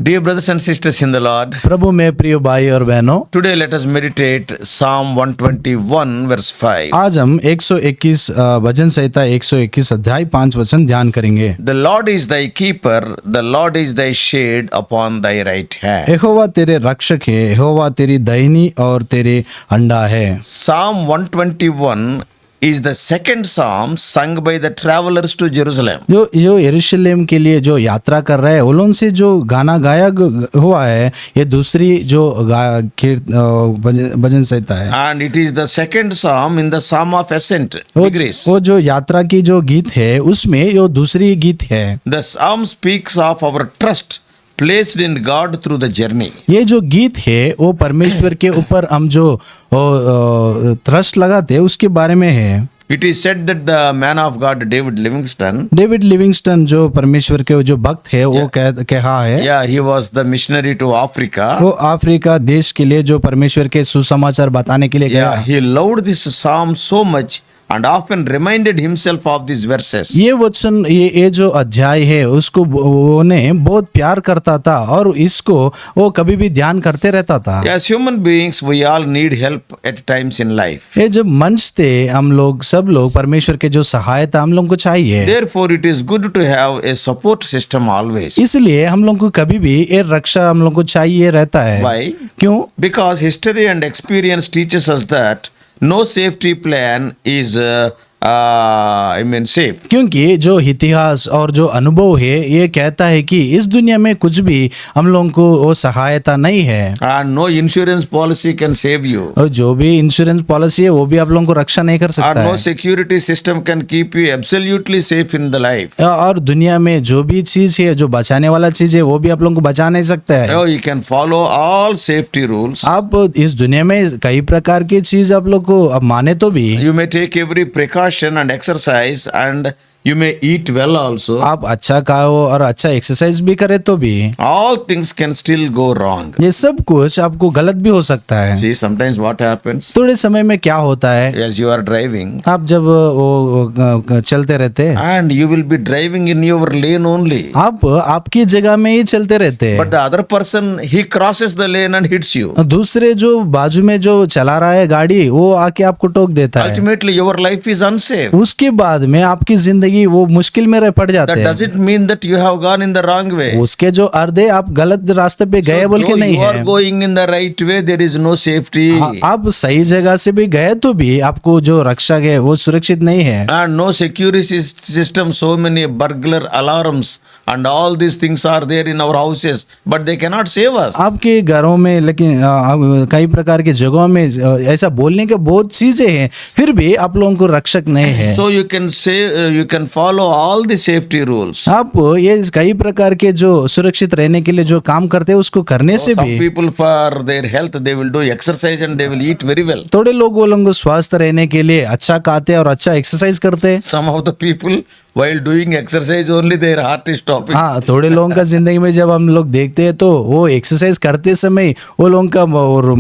Dear brothers and sisters in the Lord, प्रभु में प्रिय भाई और बहनों, today let us meditate Psalm 121 verse 5. आज हम 121 भजन संहिता 121 अध्याय 5 वचन ध्यान करेंगे। The Lord is thy keeper, the Lord is thy shade upon thy right hand. यहोवा तेरे रक्षक है, यहोवा तेरी दाहिनी और तेरे अंडा है। Psalm 121 is the second psalm sung by the travelers to Jerusalem. जो यरूशलेम के लिए जो यात्रा कर रहे हैं उन से जो गाना गाया हुआ है, ये दूसरी जो भजन संहिता है। And it is the second psalm in the Psalm of Ascent. वो जो यात्रा की जो गीत है उसमें ये दूसरी गीत है। The psalm speaks of our trust placed in God through the journey. ये जो गीत है वो परमेश्वर के ऊपर हम जो ट्रस्ट लगाते हैं उसके बारे में है। It is said that the man of God David Livingstone जो परमेश्वर के जो भक्त है वो कहा है, he was the missionary to Africa. वो अफ्रीका देश के लिए जो परमेश्वर के सुसमाचार बताने के लिए गया। He loved this psalm so much and often reminded himself of these verses. ये वचन ये जो अध्याय है उसको वो ने बहुत प्यार करता था और इसको वो कभी भी ध्यान करते रहता था। As human beings we all need help at times in life. ये जब मंच थे हम लोग सब लोग परमेश्वर के जो सहायता हम लोग को चाहिए। Therefore it is good to have a support system always. इसलिए हम लोग को कभी भी ये रक्षा हम लोग को चाहिए रहता है। Why? क्यों? Because history and experience teaches us that no safety plan is safe. क्योंकि जो इतिहास और जो अनुभव है ये कहता है कि इस दुनिया में कुछ भी हम लोगों को वो सहायता नहीं है। And no insurance policy can save you. और जो भी इंश्योरेंस पॉलिसी है वो भी आप लोगों को रक्षा नहीं कर सकता Or no है। security system can keep you absolutely safe in the life. और दुनिया में जो भी चीज है जो बचाने वाला चीज है वो भी आप लोगों को बचा नहीं सकता है। No, you can follow all safety rules. आप इस दुनिया में कई प्रकार की चीज आप लोग को अब माने तो भी You may take every precaution and exercise and you may eat well also. आप अच्छा खाओ और अच्छा एक्सरसाइज भी करे तो भी All things can still go wrong. ये सब कुछ आपको गलत भी हो सकता है। See, sometimes what happens थोड़े समय में क्या होता है, as you are driving आप जब वो चलते रहते हैं and you will be driving in your lane only. आप आपकी जगह में ही चलते रहते But हैं, the other person, he crosses the lane and hits you. दूसरे जो बाजू में जो चला रहा है गाड़ी वो आके आपको टोक देता है। Ultimately, your life is unsafe. उसके बाद में आपकी जिंदगी वो मुश्किल में पड़ जाते That हैं। doesn't mean that you have gone in the wrong way. उसके जो अर्थ है आप गलत रास्ते पे गए बोल के Though नहीं you are है। going in the right way, there is no safety. आप सही जगह से भी गए तो भी आपको जो रक्षा है वो सुरक्षित नहीं है। And no security system, so many burglar alarms and all these things are there in our houses, but they cannot save us. आपके घरों में लेकिन कई प्रकार की जगहों में ऐसा बोलने के बहुत चीजें हैं फिर भी आप लोगों को रक्षक नहीं है। So you can say, you can follow all the safety rules. आप ये कई प्रकार के जो सुरक्षित रहने के लिए जो काम करते हैं उसको करने से Some भी people for their health, they will do exercise and they will eat very well. थोड़े लोग वो लोगों को स्वस्थ रहने के लिए अच्छा खाते और अच्छा एक्सरसाइज करते हैं। Some of the people, while doing exercise only, their heart is stopping. हाँ, थोड़े लोगों का जिंदगी में जब हम लोग देखते हैं तो वो एक्सरसाइज करते समय वो लोगों का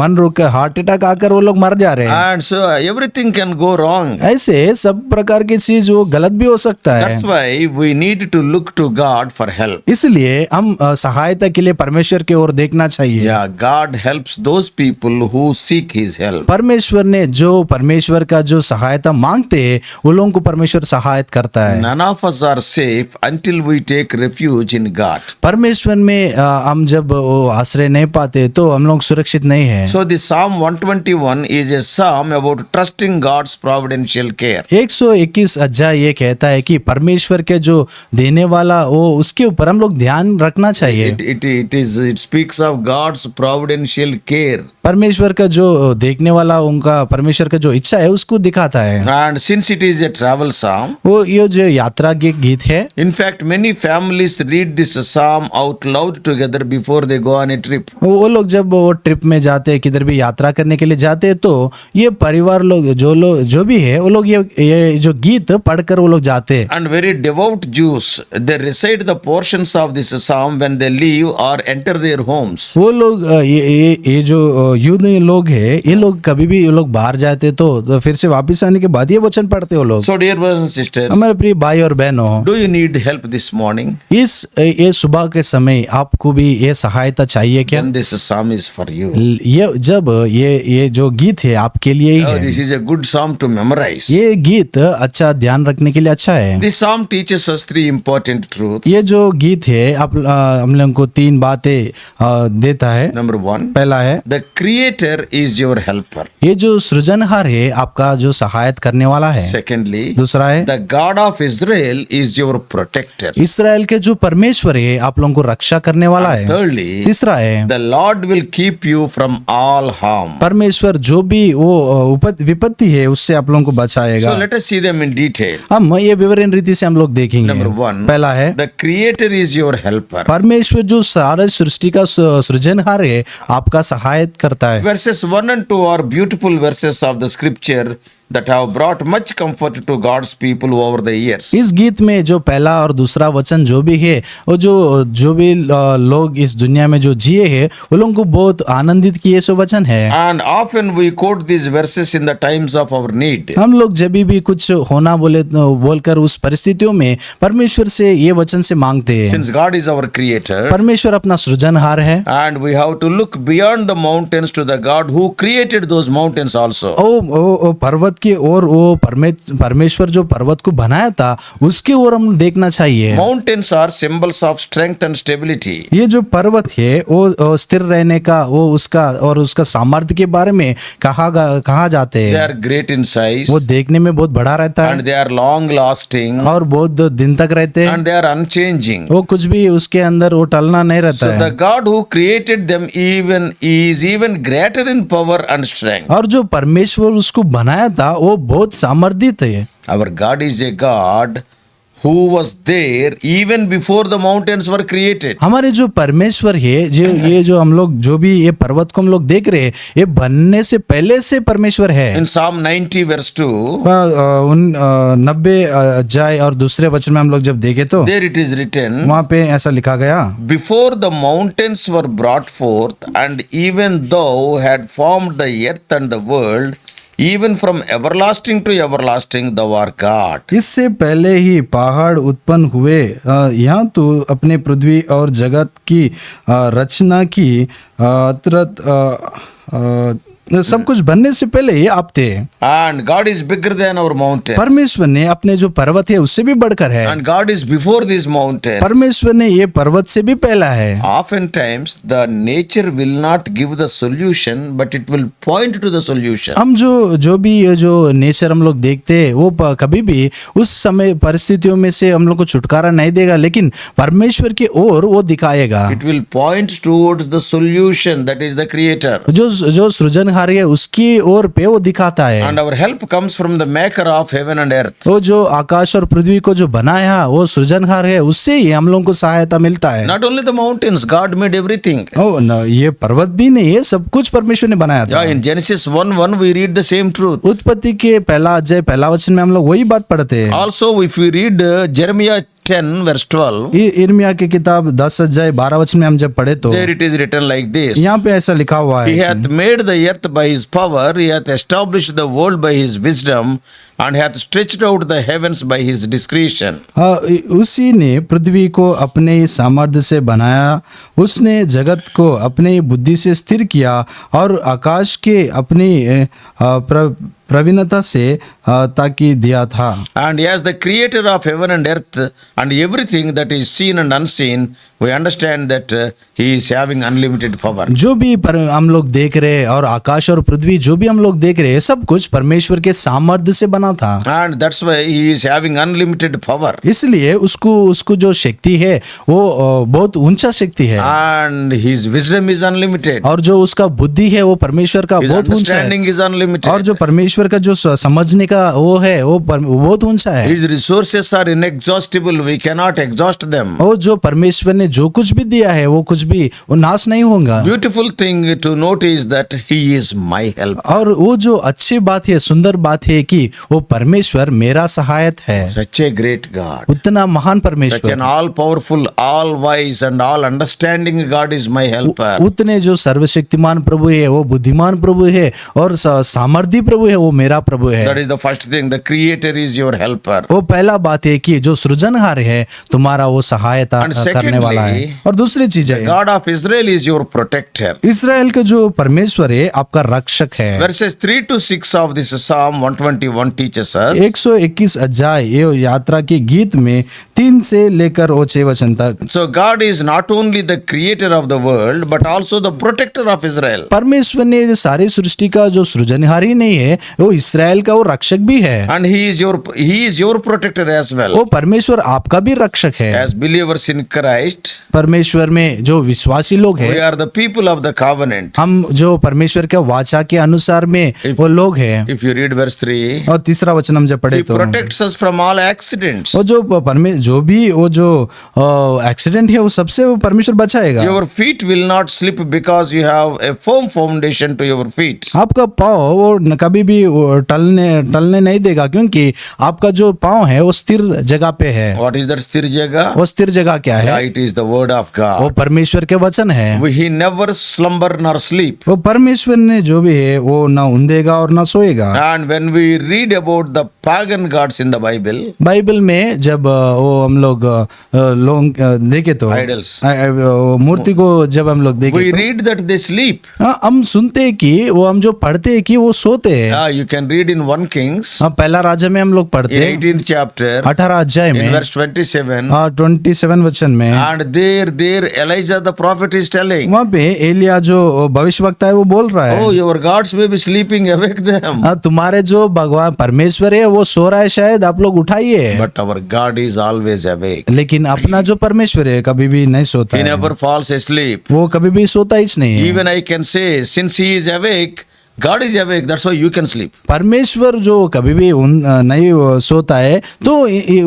मन रुक कर हार्ट अटैक आकर वो लोग मर जा रहे हैं। And so everything can go wrong. ऐसे सब प्रकार की चीज वो गलत भी हो सकता है। That's why we need to look to God for help. इसलिए हम सहायता के लिए परमेश्वर की ओर देखना चाहिए। Yeah, God helps those people who seek His help. परमेश्वर ने जो परमेश्वर का जो सहायता मांगते हैं वो लोगों को परमेश्वर सहायता करता है। None of us are safe until we take refuge in God. परमेश्वर में हम जब वो आश्रय नहीं पाते तो हम लोग सुरक्षित नहीं है। So the Psalm 121 is a psalm about trusting God's providential care. 121 अध्याय ये कहता है कि परमेश्वर के जो देने वाला वो उसके ऊपर हम लोग ध्यान रखना चाहिए। It speaks of God's providential care. परमेश्वर का जो देखने वाला उनका परमेश्वर का जो इच्छा है उसको दिखाता है। And since it is a travel psalm, वो ये जो यात्रा के गीत है, in fact many families read this psalm out loud together before they go on a trip. वो लोग जब वो ट्रिप में जाते हैं किधर भी यात्रा करने के लिए जाते हैं तो ये परिवार लोग जो भी है वो लोग ये जो गीत पढ़कर वो लोग जाते हैं। And very devout Jews, they recite the portions of this psalm when they leave or enter their homes. वो लोग ये जो युद्ध लोग है, ये लोग कभी भी ये लोग बाहर जाते तो फिर से वापस आने के बाद ये वचन पढ़ते हो लोग। So, dear brothers and sisters, हमारे प्रिय भाई और बहनों, do you need help this morning? ये सुबह के समय आपको भी ये सहायता चाहिए क्या? Then this psalm is for you. ये जब ये जो गीत है आपके लिए ही Oh, है। this is a good psalm to memorize. ये गीत अच्छा ध्यान रखने के लिए अच्छा है। This psalm teaches us three important truths. ये जो गीत है आप हम लोगों को तीन बातें देता है। Number one, पहला है the Creator is your helper. ये जो सृजनहार है आपका जो सहायता करने वाला है। Secondly, दूसरा है the God of Israel is your protector. Israel के जो परमेश्वर है आप लोगों को रक्षा करने वाला है। Thirdly, तीसरा है the Lord will keep you from all harm. परमेश्वर जो भी वो विपत्ति है उससे आप लोगों को बचाएगा। So let us see them in detail. हम ये विवरण रीति से हम लोग देखेंगे। Number one, पहला है the Creator is your helper. परमेश्वर जो सारे सृष्टि का सृजनहार है आपका सहायता करता है। Verses 1 and 2 are beautiful verses of the scripture that have brought much comfort to God's people over the years. इस गीत में जो पहला और दूसरा वचन जो भी है वो जो भी लोग इस दुनिया में जो जिए हैं वो लोगों को बहुत आनंदित किए सो वचन है। And often we quote these verses in the times of our need. हम लोग जब भी कुछ होना बोलकर उस परिस्थितियों में परमेश्वर से ये वचन से मांगते हैं। Since God is our creator, परमेश्वर अपना सृजनहार है and we have to look beyond the mountains to the God who created those mountains also. ओ पर्वत की ओर वो परमेश्वर जो पर्वत को बनाया था उसकी ओर हम देखना चाहिए। Mountains are symbols of strength and stability. ये जो पर्वत है वो स्थिर रहने का वो उसका सामर्थ्य के बारे में कहा जाते They हैं। are great in size, वो देखने में बहुत बड़ा रहता and है they are long lasting, और बहुत दिन तक रहते हैं। and they are unchanging. वो कुछ भी उसके अंदर वो टलना नहीं रहता So है। the God who created them is even greater in power and strength. और जो परमेश्वर उसको बनाया था वो बहुत सामर्थित है। Our God is a God who was there even before the mountains were created. हमारे जो परमेश्वर है ये जो हम लोग जो भी ये पर्वत को हम लोग देख रहे हैं ये बनने से पहले से परमेश्वर है। In Psalm 90 verse 2, 90 अध्याय और दूसरे वचन में हम लोग जब देखे तो there it is written, वहां पे ऐसा लिखा गया, before the mountains were brought forth, and even thou had formed the earth and the world, even from everlasting to everlasting thou art God. इससे पहले ही पहाड़ उत्पन्न हुए, यहाँ तो अपने पृथ्वी और जगत की रचना की सब कुछ बनने से पहले ही आप थे। And God is bigger than our mountain. परमेश्वर ने अपने जो पर्वत है उससे भी बढ़कर है। And God is before this mountain. परमेश्वर ने ये पर्वत से भी पहला है। Oftentimes the nature will not give the solution, but it will point to the solution. हम जो भी ये जो नेचर हम लोग देखते हैं वो कभी भी उस समय परिस्थितियों में से हम लोग को छुटकारा नहीं देगा, लेकिन परमेश्वर की ओर वो दिखाएगा। It will point towards the solution, that is the Creator. जो सृजनहार है उसकी ओर पे वो दिखाता है। And our help comes from the maker of heaven and earth. वो जो आकाश और पृथ्वी को जो बनाया वो सृजनहार है, उससे ही हम लोगों को सहायता मिलता है। Not only the mountains, God made everything. ये पर्वत भी नहीं है, सब कुछ परमेश्वर ने बनाया था। Yeah, in Genesis 1:1 we read the same truth. उत्पत्ति के पहला अध्याय पहला वचन में हम लोग वही बात पढ़ते हैं। Also, if we read Jeremiah 10 verse 12, यिर्मयाह की किताब 10 अध्याय 12 वचन में हम जब पढ़े तो there it is written like this. यहाँ पे ऐसा लिखा हुआ He है, hath made the earth by his power, he hath established the world by his wisdom, and hath stretched out the heavens by his discretion. उसी ने पृथ्वी को अपने सामर्थ्य से बनाया, उसने जगत को अपने बुद्धि से स्थिर किया और आकाश के अपनी प्रवीणता से ताकि दिया था। And as the creator of heaven and earth and everything that is seen and unseen, we understand that he is having unlimited power. जो भी हम लोग देख रहे हैं और आकाश और पृथ्वी जो भी हम लोग देख रहे हैं सब कुछ परमेश्वर के सामर्थ्य से बना था। And that's why he is having unlimited power. इसलिए उसको जो शक्ति है वो बहुत ऊंचा शक्ति है। And his wisdom is unlimited. और जो उसका बुद्धि है वो परमेश्वर का His बहुत ऊंचा है। understanding is unlimited. और जो परमेश्वर परमेश्वर का जो समझने का वो है वो बहुत ऊंचा है। His resources are inexhaustible. We cannot exhaust them. और जो परमेश्वर ने जो कुछ भी दिया है वो कुछ भी वो नाश नहीं होगा। Beautiful thing to note is that He is my help. और वो जो अच्छी बात है, सुंदर बात है कि वो परमेश्वर मेरा सहायक है। Such a great God. उतना महान Such परमेश्वर, an all-powerful, all-wise and all-understanding God is my helper. उतने जो सर्वशक्तिमान प्रभु है, वो बुद्धिमान प्रभु है और सामर्थी प्रभु है, वो मेरा प्रभु है। That is the first thing. The Creator is your helper. वो पहला बात है कि जो सृजनहार है तुम्हारा वो सहायता And करने वाला है। secondly, और दूसरी चीज है God of Israel is your protector. Israel का जो परमेश्वर है आपका रक्षक है। Verses 3 to 6 of this Psalm 121 teaches us 121 अध्याय ये यात्रा के गीत में 3 से लेकर वो 6 वचन तक। so God is not only the creator of the world but also the protector of Israel. परमेश्वर ने सारी सृष्टि का जो सृजनहार ही नहीं है, वो इसराइल का वो रक्षक भी है। And he is your protector as well. वो परमेश्वर आपका भी रक्षक है। As believers in Christ, परमेश्वर में जो विश्वासी लोग we हैं, are the people of the covenant. हम जो परमेश्वर के वाचा के अनुसार में वो लोग हैं। If you read verse 3, और तीसरा वचन हम जब पढ़े he तो protects us from all accidents. वो जो भी वो जो एक्सीडेंट है वो सबसे वो परमेश्वर बचाएगा। Your feet will not slip because you have a firm foundation to your feet. आपका पाँव वो कभी भी वो टलने नहीं देगा, क्योंकि आपका जो पाँव है वो स्थिर जगह पे है। What is that sthir jagah? वो स्थिर जगह क्या है? Yeah, it is the word of वो God. परमेश्वर के वचन है। He never slumber nor sleep. वो परमेश्वर ने जो भी है वो ना ऊँधेगा और ना सोएगा। And when we read about the pagan gods in the Bible, Bible में जब वो हम लोग देखे तो Idols. वो मूर्ति को जब हम लोग we देखे तो read that they sleep. हम सुनते हैं कि वो हम जो पढ़ते हैं कि वो सोते हैं। Yeah, you can read in 1 Kings, पहला राजा में हम लोग पढ़ते in हैं 18th chapter, 18 अध्याय in में verse 27, 27 वचन में and there Elijah the prophet is telling, वहाँ पे एलिया जो भविष्यवक्ता है वो बोल रहा oh, है, your gods may be sleeping, awake them. तुम्हारे जो भगवान परमेश्वर है वो सो रहा है, शायद आप लोग उठाइए। But our God is always awake. लेकिन अपना जो परमेश्वर है कभी भी नहीं सोता He है, never falls asleep. वो कभी भी सोता ही नहीं है। Even I can say, since he is awake, God is awake, that's why you can sleep. परमेश्वर जो कभी भी नहीं सोता है तो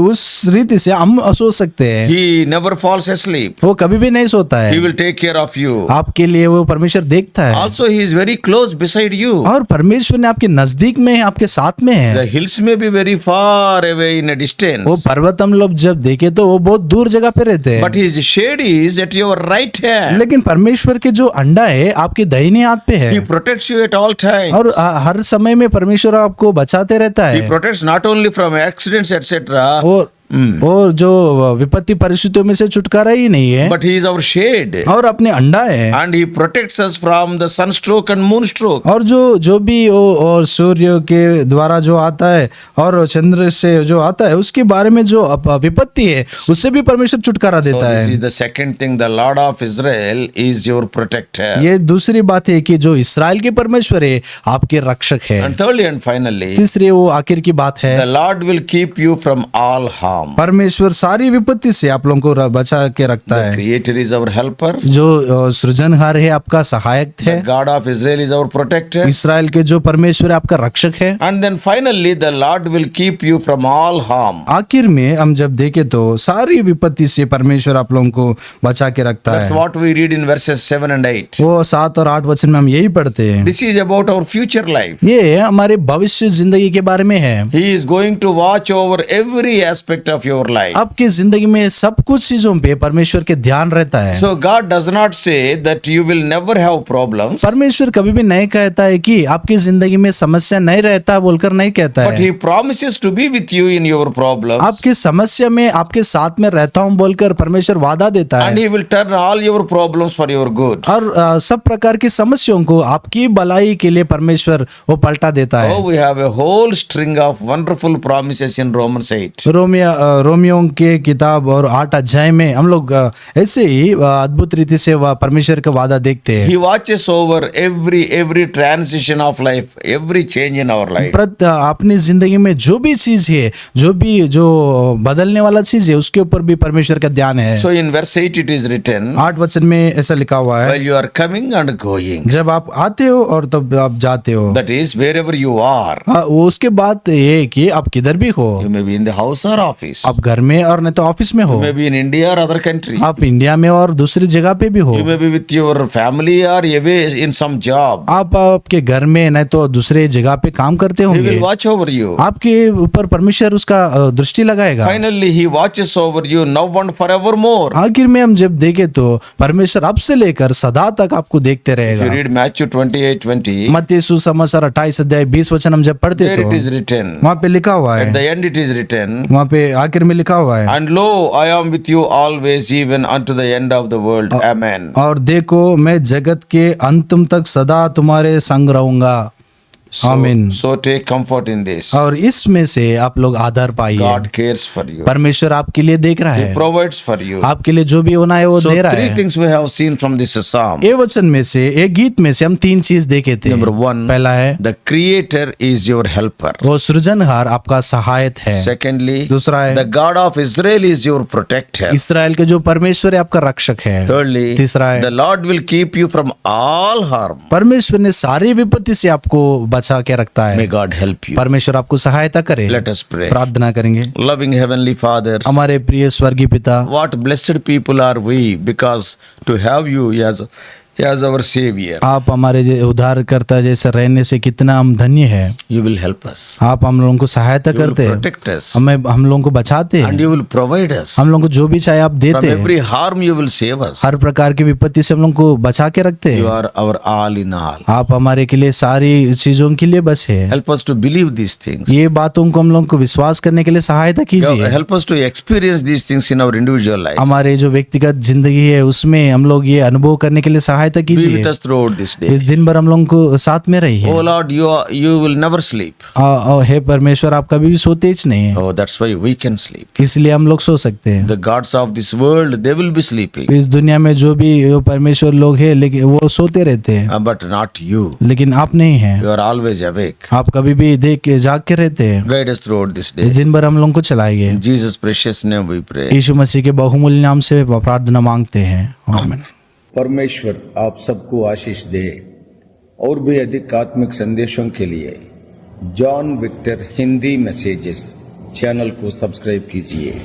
उस रीति से हम सो सकते हैं। He never falls asleep. वो कभी भी नहीं सोता He है, will take care of you. आपके लिए वो परमेश्वर देखता है। Also, he is very close beside you. और परमेश्वर ने आपके नजदीक में है, आपके साथ में है। The hills may be very far away in a distance, वो पर्वत हम लोग जब देखे तो वो बहुत दूर जगह पे रहते हैं, but his shade is at your right hand. लेकिन परमेश्वर के जो अंडा है आपके दाहिने हाथ पे है। He protects you at all times. और हर समय में परमेश्वर आपको बचाते रहता He है। protects not only from accidents, etc., और जो विपत्ति परिस्थितियों में से छुटकारा ही नहीं है, but he is our shade. और अपने अंडा है। And he protects us from the sunstroke and moonstroke. और जो भी वो और सूर्य के द्वारा जो आता है और चंद्र से जो आता है उसके बारे में जो विपत्ति है उससे भी परमेश्वर छुटकारा So देता this है। is the second thing. The Lord of Israel is your protector. ये दूसरी बात है कि जो इस्राएल के परमेश्वर है आपके रक्षक है। And thirdly and finally, तीसरी वो आखिर की बात है, the Lord will keep you from all harm. परमेश्वर सारी विपत्ति से आप लोगों को बचा के रखता The है। Creator is our helper. जो सृजनहार है आपका सहायक The है, God of Israel is our protector. इस्राएल के जो परमेश्वर है आपका रक्षक है। And then finally, the Lord will keep you from all harm. आखिर में हम जब देखे तो सारी विपत्ति से परमेश्वर आप लोगों को बचा के रखता That's है। what we read in verses 7 and 8. वो 7 और 8 वचन में हम यही पढ़ते हैं। This is about our future life. ये हमारे भविष्य जिंदगी के बारे में है। He is going to watch over every aspect of your life. आपकी जिंदगी में सब कुछ चीजों पे परमेश्वर के ध्यान रहता है। So God does not say that you will never have problems, परमेश्वर कभी भी नहीं कहता है कि आपकी जिंदगी में समस्या नहीं रहता बोलकर नहीं कहता but है। He promises to be with you in your problems. आपकी समस्या में आपके साथ में रहता हूँ बोलकर परमेश्वर वादा देता And है। He will turn all your problems for your good. और सब प्रकार की समस्याओं को आपकी भलाई के लिए परमेश्वर वो पलटा देता है। Oh, we have a whole string of wonderful promises in Romans 8. Romeo के किताब और 8 अध्याय में हम लोग ऐसे ही अद्भुत रीति से परमेश्वर का वादा देखते हैं। He watches over every transition of life, every change in our life. अपनी जिंदगी में जो भी चीज है, जो बदलने वाला चीज है, उसके ऊपर भी परमेश्वर का ध्यान है। So in verse 8 it is written, 8 वचन में ऐसा लिखा हुआ है, while you are coming and going, जब आप आते हो और तब आप जाते हो। that is wherever you are. वो उसके बाद ये है कि आप किधर भी हो, You may be in the house or office. आप घर में और नहीं तो ऑफिस में हो, You may be in India or other country. आप इंडिया में और दूसरी जगह पे भी हो, You may be with your family or away in some job. आप आपके घर में नहीं तो दूसरे जगह पे काम करते He होंगे, will watch over you. आपके ऊपर परमेश्वर उसका दृष्टि लगाएगा। Finally he watches over you now and forevermore. आखिर में हम जब देखे तो परमेश्वर अब से लेकर सदा तक आपको देखते If you रहेगा। read Matthew 28:20, मत्ती सुसमाचार 28 अध्याय 20 वचन हम जब पढ़ते there तो it is written. वहाँ पे लिखा हुआ At है, the end it is written, वहाँ पे आखिर में लिखा हुआ है, and lo, I am with you always, even unto the end of the world. Amen. और देखो मैं जगत के अंतिम तक सदा तुम्हारे संग रहूंगा। आमीन। So take comfort in this. और इसमें से आप लोग आधार पाइए। God cares for you. परमेश्वर आपके लिए देख रहा He है, provides for you. आपके लिए जो भी होना है वो So दे रहा three है। things we have seen from this psalm. ये वचन में से, एक गीत में से हम 3 चीज देखे थे। Number 1, पहला है the Creator is your helper. वो सृजनहार आपका सहायक है। Secondly, दूसरा है the God of Israel is your protector. Israel के जो परमेश्वर है आपका रक्षक है। Thirdly, तीसरा है the Lord will keep you from all harm. परमेश्वर ने सारी विपत्ति से आपको बचा के रखता है। May God help you. परमेश्वर आपको सहायता करे। Let us pray. प्रार्थना करेंगे। Loving Heavenly Father, हमारे प्रिय स्वर्गीय पिता, what blessed people are we because to have you as our Savior. आप हमारे उद्धारकर्ता जैसे रहने से कितना हम धन्य है। You will help us. आप हम लोगों को सहायता You will करते हैं, protect us. हम लोगों को बचाते And हैं, you will provide us. हम लोगों को जो भी चाहे आप From देते हैं। every harm you will save us. हर प्रकार की विपत्ति से हम लोगों को बचा के रखते You हैं। are our all in all. आप हमारे के लिए सारी चीजों के लिए बस है। Help us to believe these things. ये बातों को हम लोगों को विश्वास करने के लिए सहायता कीजिए। Help us to experience these things in our individual life. हमारे जो व्यक्तिगत जिंदगी है उसमें हम लोग ये अनुभव करने के लिए सहायता Be कीजिए। with us throughout this इस day. दिन भर हम लोगों को साथ में रहिए। Oh Lord, you will never sleep. हे परमेश्वर, आप कभी भी सोते ही नहीं है, Oh, that's why we can sleep. इसलिए हम लोग सो सकते हैं। The gods of this world, they will be sleeping. इस दुनिया में जो भी परमेश्वर लोग हैं, लेकिन वो सोते रहते हैं, But not you. लेकिन आप नहीं हैं। You are always awake. आप कभी भी जाग के रहते हैं। Guide us throughout this इस day. दिन भर हम लोगों को चलाइए। In Jesus' precious name we pray. यीशु मसीह के बहुमूल्य नाम से प्रार्थना मांगते हैं, आमीन। परमेश्वर आप सबको आशीष दे। और भी अधिक आत्मिक संदेशों के लिए John Victor Hindi messages channel को सब्सक्राइब कीजिए।